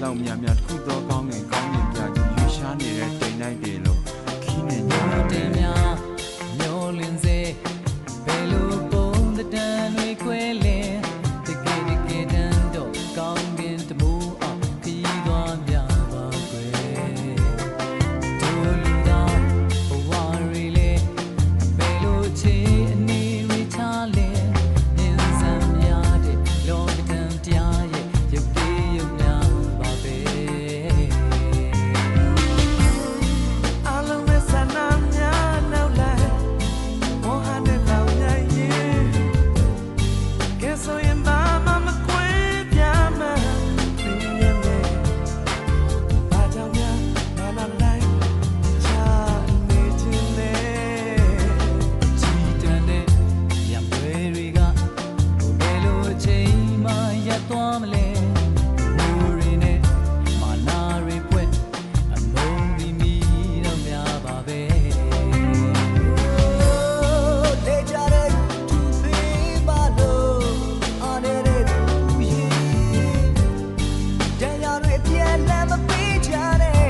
လောက်များများတစ်ခုသောကောင်းငင်ပြကြီးရွှေရှားနေတဲ့တိမ်လိုက်တယ်လို့ခင်းနေညတင်များမျောလင်းစေဘယ်လိုပုံတန်တွေခွဲလင်းတကယ်တန်တော့ကောင်းကင်တမိုးအောင်ခီးသွားမြပါကွယ်တို့လူသားဘဝရီလေဘယ်လိုချေအနေရီချလင်းမြင်စမ်းများတဲ့လောကတန်တရားရဲ့ရုပ်သေးရုပ်များပါပဲသွားမလဲဘူရီနဲ့မာနာရီပွဲအမုန်းပြီးမိတော့များပါပဲလေကြတဲ့သူပေးပါလို့အားနေတဲ့သူရဲ့တရားတွေပြည့်လမ်းမပေးကြတဲ့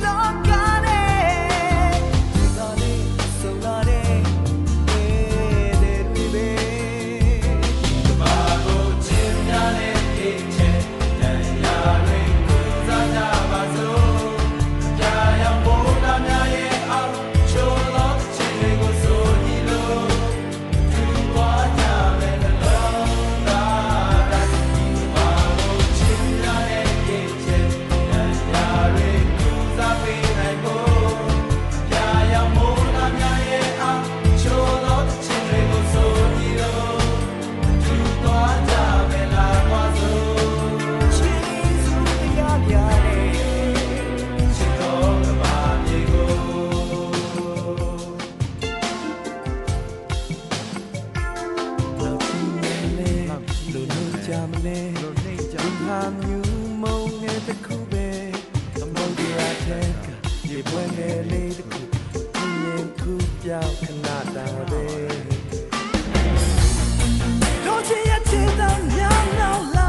လောကနဲ့ဒီကနေ့ဆုံးလာတဲ့မြူမုံနဲ့တခုပဲသမုဒ္ဒရာထဲကရေပွင့်ငယ်လေးတခုပြင်းခုပြောက်ခဏတာပဲတို့ချင်ရချင်တဲ့ညောင်း